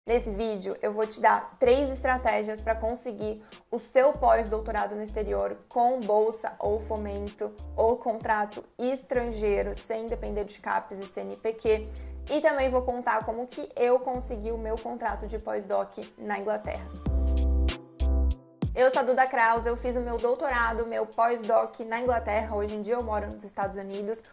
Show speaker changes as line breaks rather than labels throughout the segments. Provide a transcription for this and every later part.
Nesse vídeo, eu vou te dar 3 estratégias para conseguir o seu pós-doutorado no exterior com bolsa ou fomento ou contrato estrangeiro, sem depender de CAPES e CNPq. E também vou contar como que eu consegui o meu contrato de pós-doc na Inglaterra. Eu sou a Duda Krause, eu fiz o meu doutorado, meu pós-doc na Inglaterra, hoje em dia eu moro nos Estados Unidos.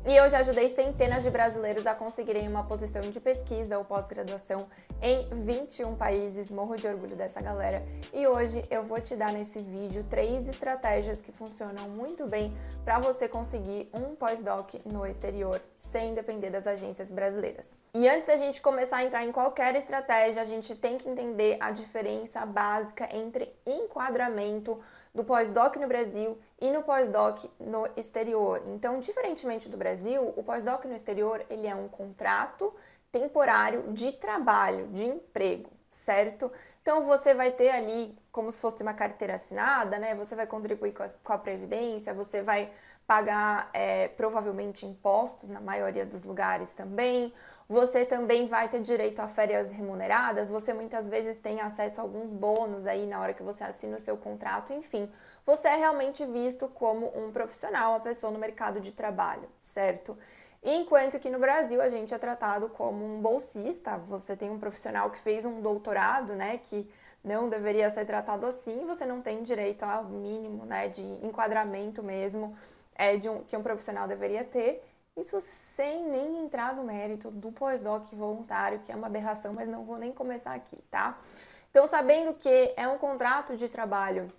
E eu já ajudei centenas de brasileiros a conseguirem uma posição de pesquisa ou pós-graduação em 21 países. Morro de orgulho dessa galera. E hoje eu vou te dar nesse vídeo 3 estratégias que funcionam muito bem para você conseguir um pós-doc no exterior, sem depender das agências brasileiras. E antes da gente começar a entrar em qualquer estratégia, a gente tem que entender a diferença básica entre enquadramento do pós-doc no Brasil e no pós-doc no exterior. Então, diferentemente do Brasil, o pós-doc no exterior, ele é um contrato temporário de trabalho, de emprego, certo? Então, você vai ter ali como se fosse uma carteira assinada, né? Você vai contribuir com a Previdência, você vai pagar provavelmente impostos na maioria dos lugares também. Você também vai ter direito a férias remuneradas, você muitas vezes tem acesso a alguns bônus aí na hora que você assina o seu contrato, enfim. Você é realmente visto como um profissional, uma pessoa no mercado de trabalho, certo? Enquanto que no Brasil a gente é tratado como um bolsista, você tem um profissional que fez um doutorado, né, que não deveria ser tratado assim, você não tem direito ao mínimo, né, de enquadramento mesmo, que um profissional deveria ter. Isso sem nem entrar no mérito do pós-doc voluntário, que é uma aberração, mas não vou nem começar aqui, tá? Então, sabendo que é um contrato de trabalho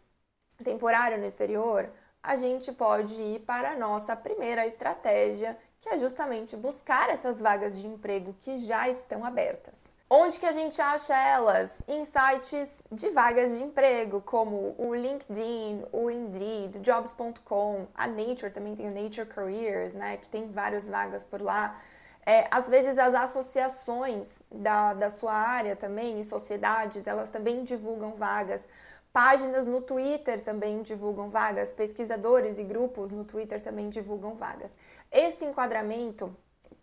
temporário no exterior, a gente pode ir para a nossa primeira estratégia, que é justamente buscar essas vagas de emprego que já estão abertas. Onde que a gente acha elas? Em sites de vagas de emprego, como o LinkedIn, o Indeed, Jobs.com, a Nature também tem o Nature Careers, né, que tem várias vagas por lá. Às vezes as associações da sua área também, e sociedades, elas também divulgam vagas. Páginas no Twitter também divulgam vagas, pesquisadores e grupos no Twitter também divulgam vagas. Esse enquadramento,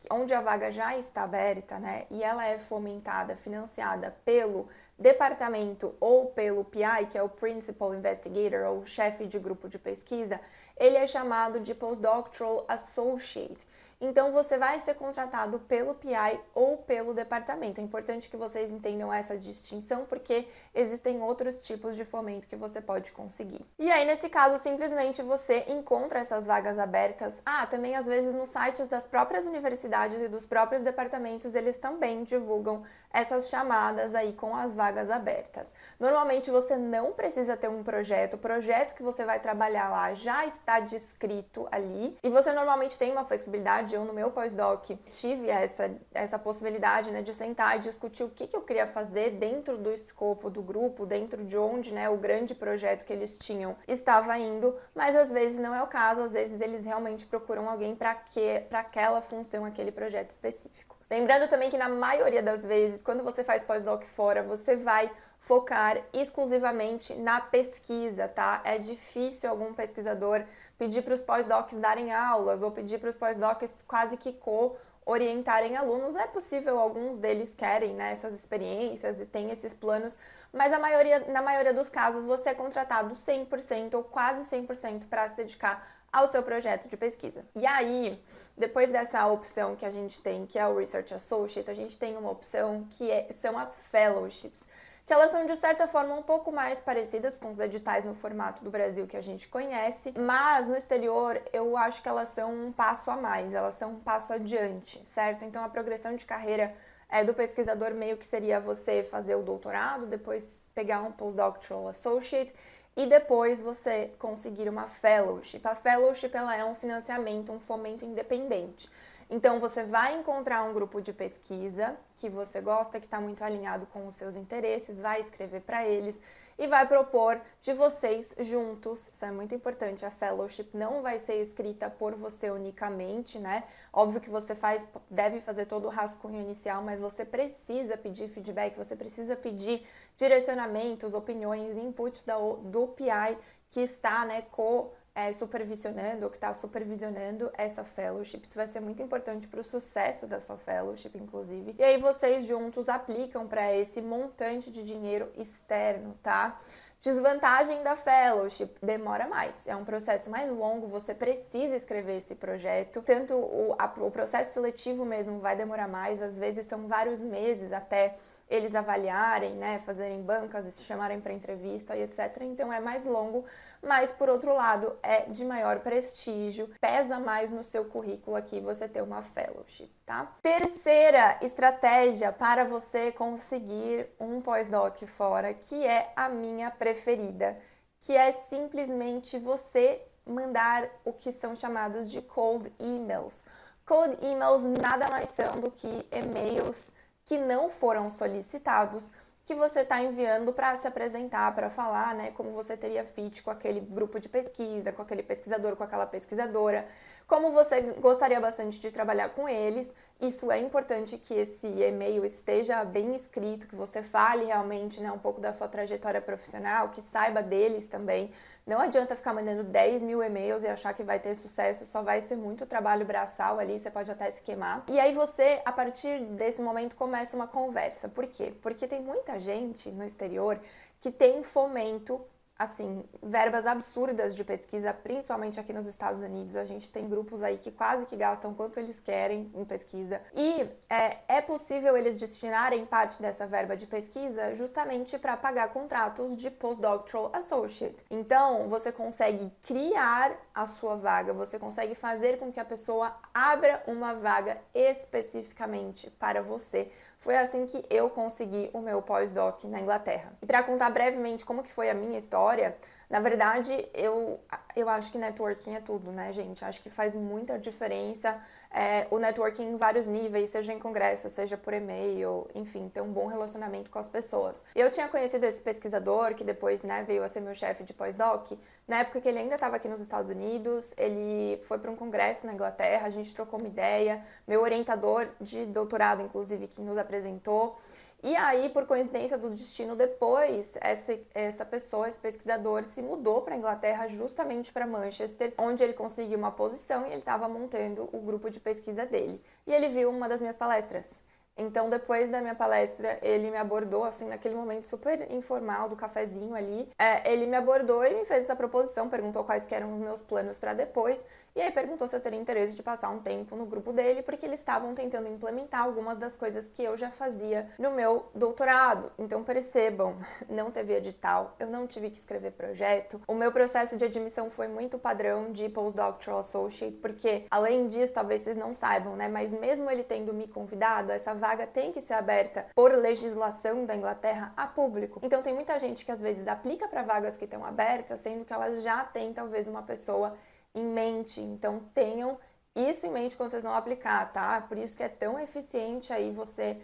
onde a vaga já está aberta, né, e ela é fomentada, financiada pelo departamento ou pelo PI, que é o Principal Investigator, ou chefe de grupo de pesquisa, ele é chamado de Postdoctoral Associate. Então, você vai ser contratado pelo PI ou pelo departamento. É importante que vocês entendam essa distinção, porque existem outros tipos de fomento que você pode conseguir. E aí, nesse caso, simplesmente você encontra essas vagas abertas. Também, às vezes, nos sites das próprias universidades e dos próprios departamentos, eles também divulgam essas chamadas aí com as vagas abertas. Normalmente, você não precisa ter um projeto. O projeto que você vai trabalhar lá já está descrito ali. E você normalmente tem uma flexibilidade. Eu, no meu pós-doc, tive essa possibilidade, né, de sentar e discutir o que eu queria fazer dentro do escopo do grupo, dentro de onde, né, o grande projeto que eles tinham estava indo, mas às vezes não é o caso, às vezes eles realmente procuram alguém para aquela função, aquele projeto específico. Lembrando também que na maioria das vezes, quando você faz pós-doc fora, você vai focar exclusivamente na pesquisa, tá? É difícil algum pesquisador pedir para os pós-docs darem aulas ou pedir para os pós-docs quase que orientarem alunos. É possível, alguns deles querem, né, essas experiências e têm esses planos, mas na maioria dos casos você é contratado 100% ou quase 100% para se dedicar ao seu projeto de pesquisa. E aí, depois dessa opção que a gente tem, que é o Research Associate, a gente tem uma opção que são as Fellowships, que elas são de certa forma um pouco mais parecidas com os editais no formato do Brasil que a gente conhece, mas no exterior eu acho que elas são um passo a mais, elas são um passo adiante, certo? Então a progressão de carreira do pesquisador meio que seria você fazer o doutorado, depois pegar um Postdoctoral Associate e depois você conseguir uma Fellowship. A Fellowship, ela é um financiamento, um fomento independente. Então, você vai encontrar um grupo de pesquisa que você gosta, que está muito alinhado com os seus interesses, vai escrever para eles e vai propor de vocês juntos. Isso é muito importante, a fellowship não vai ser escrita por você unicamente, né? Óbvio que você deve fazer todo o rascunho inicial, mas você precisa pedir feedback, você precisa pedir direcionamentos, opiniões, inputs do PI que está, né, supervisionando ou que está supervisionando essa fellowship. Isso vai ser muito importante para o sucesso da sua fellowship, inclusive. E aí vocês juntos aplicam para esse montante de dinheiro externo, tá? Desvantagem da fellowship, demora mais, é um processo mais longo, você precisa escrever esse projeto, tanto o processo seletivo mesmo vai demorar mais, às vezes são vários meses até eles avaliarem, né, fazerem bancas e se chamarem para entrevista e etc. Então é mais longo, mas por outro lado é de maior prestígio, pesa mais no seu currículo aqui você ter uma fellowship, tá? Terceira estratégia para você conseguir um pós-doc fora, que é a minha preferida, que é simplesmente você mandar o que são chamados de cold emails. Cold emails nada mais são do que e-mails que não foram solicitados, que você está enviando para se apresentar, para falar, né, como você teria fit com aquele grupo de pesquisa, com aquele pesquisador, com aquela pesquisadora, como você gostaria bastante de trabalhar com eles. Isso é importante que esse e-mail esteja bem escrito, que você fale realmente, né, um pouco da sua trajetória profissional, que saiba deles também. Não adianta ficar mandando 10 mil e-mails e achar que vai ter sucesso, só vai ser muito trabalho braçal ali, você pode até se queimar. E aí você, a partir desse momento, começa uma conversa. Por quê? Porque tem muita gente no exterior que tem fomento, assim, verbas absurdas de pesquisa, principalmente aqui nos Estados Unidos. A gente tem grupos aí que quase que gastam quanto eles querem em pesquisa. E é possível eles destinarem parte dessa verba de pesquisa justamente para pagar contratos de postdoctoral associate. Então, você consegue criar a sua vaga, você consegue fazer com que a pessoa abra uma vaga especificamente para você. Foi assim que eu consegui o meu pós-doc na Inglaterra. E para contar brevemente como que foi a minha história, na verdade, eu acho que networking é tudo, né, gente? Acho que faz muita diferença o networking em vários níveis, seja em congresso, seja por e-mail, enfim, ter um bom relacionamento com as pessoas. Eu tinha conhecido esse pesquisador, que depois, né, veio a ser meu chefe de pós-doc, na época que ele ainda estava aqui nos Estados Unidos, ele foi para um congresso na Inglaterra, a gente trocou uma ideia, meu orientador de doutorado, inclusive, que nos apresentou. E aí, por coincidência do destino, depois, essa pessoa, esse pesquisador, se mudou para a Inglaterra justamente para Manchester, onde ele conseguiu uma posição e ele estava montando o grupo de pesquisa dele. E ele viu uma das minhas palestras. Então, depois da minha palestra, ele me abordou, assim, naquele momento super informal do cafezinho ali. Ele me abordou e me fez essa proposição, perguntou quais que eram os meus planos para depois. E aí perguntou se eu teria interesse de passar um tempo no grupo dele, porque eles estavam tentando implementar algumas das coisas que eu já fazia no meu doutorado. Então, percebam, não teve edital, eu não tive que escrever projeto. O meu processo de admissão foi muito padrão de Postdoctoral Associate, porque, além disso, talvez vocês não saibam, né? Mas mesmo ele tendo me convidado, essa vaga tem que ser aberta por legislação da Inglaterra a público. Então, tem muita gente que, às vezes, aplica para vagas que estão abertas, sendo que elas já têm, talvez, uma pessoa em mente. Então, tenham isso em mente quando vocês vão aplicar, tá? Por isso que é tão eficiente aí você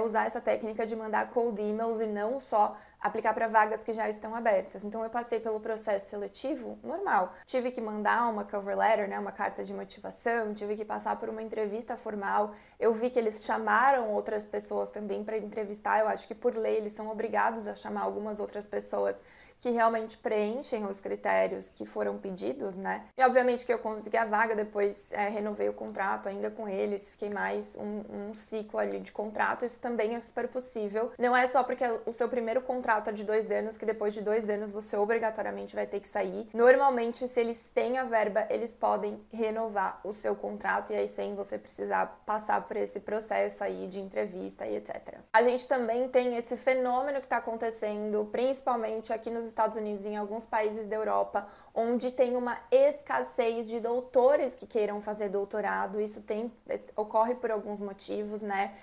usar essa técnica de mandar cold emails e não só aplicar para vagas que já estão abertas. Então, eu passei pelo processo seletivo normal. Tive que mandar uma cover letter, né, uma carta de motivação, tive que passar por uma entrevista formal. Eu vi que eles chamaram outras pessoas também para entrevistar. Eu acho que, por lei, eles são obrigados a chamar algumas outras pessoas que realmente preenchem os critérios que foram pedidos, né? E, obviamente, que eu consegui a vaga, depois renovei o contrato ainda com eles, fiquei mais um ciclo ali de contrato. Isso também é super possível. Não é só porque o seu primeiro contrato é de 2 anos, que depois de 2 anos você obrigatoriamente vai ter que sair. Normalmente, se eles têm a verba, eles podem renovar o seu contrato e aí sem você precisar passar por esse processo aí de entrevista e etc. A gente também tem esse fenômeno que está acontecendo, principalmente aqui nos Estados Unidos e em alguns países da Europa, onde tem uma escassez de doutores que queiram fazer doutorado. Isso ocorre por alguns motivos, né?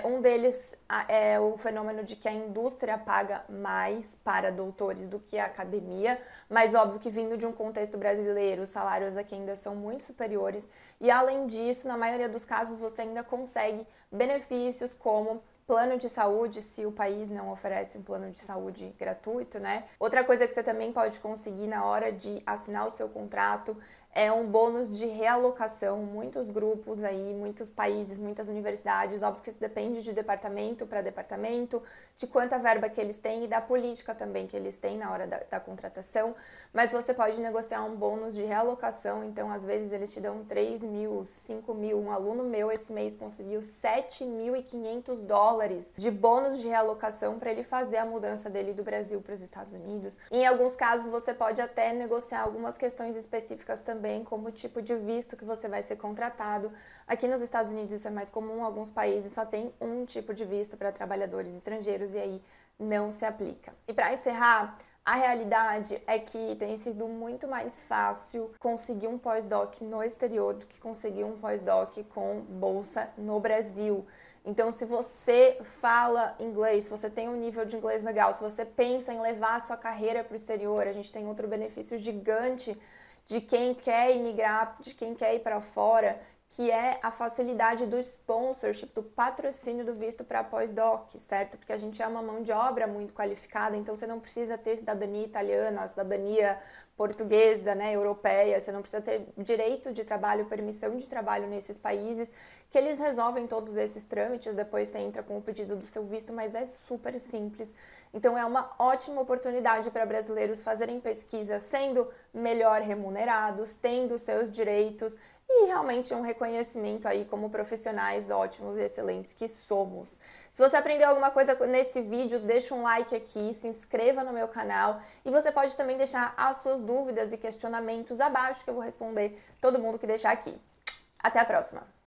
Um deles é o fenômeno de que a indústria paga mais para doutores do que a academia, mas óbvio que vindo de um contexto brasileiro, os salários aqui ainda são muito superiores e, além disso, na maioria dos casos você ainda consegue benefícios como plano de saúde, se o país não oferece um plano de saúde gratuito, né? Outra coisa que você também pode conseguir na hora de assinar o seu contrato é um bônus de realocação. Muitos grupos aí, muitos países, muitas universidades, óbvio que isso depende de departamento para departamento, de quanta verba que eles têm e da política também que eles têm na hora da contratação, mas você pode negociar um bônus de realocação, então às vezes eles te dão 3 mil, 5 mil. Um aluno meu esse mês conseguiu $7.500 de bônus de realocação para ele fazer a mudança dele do Brasil para os Estados Unidos. Em alguns casos você pode até negociar algumas questões específicas também, como o tipo de visto que você vai ser contratado. Aqui nos Estados Unidos isso é mais comum, alguns países só tem um tipo de visto para trabalhadores estrangeiros e aí não se aplica. E para encerrar, a realidade é que tem sido muito mais fácil conseguir um pós-doc no exterior do que conseguir um pós-doc com bolsa no Brasil. Então, se você fala inglês, se você tem um nível de inglês legal, se você pensa em levar a sua carreira para o exterior, a gente tem outro benefício gigante de quem quer imigrar, de quem quer ir para fora, que é a facilidade do sponsorship, do patrocínio do visto para pós-doc, certo? Porque a gente é uma mão de obra muito qualificada, então você não precisa ter cidadania italiana, cidadania portuguesa, né, europeia, você não precisa ter direito de trabalho, permissão de trabalho nesses países, que eles resolvem todos esses trâmites, depois você entra com o pedido do seu visto, mas é super simples. Então é uma ótima oportunidade para brasileiros fazerem pesquisa sendo melhor remunerados, tendo seus direitos e realmente um reconhecimento aí como profissionais ótimos e excelentes que somos. Se você aprendeu alguma coisa nesse vídeo, deixa um like aqui, se inscreva no meu canal e você pode também deixar as suas dúvidas e questionamentos abaixo que eu vou responder todo mundo que deixar aqui. Até a próxima!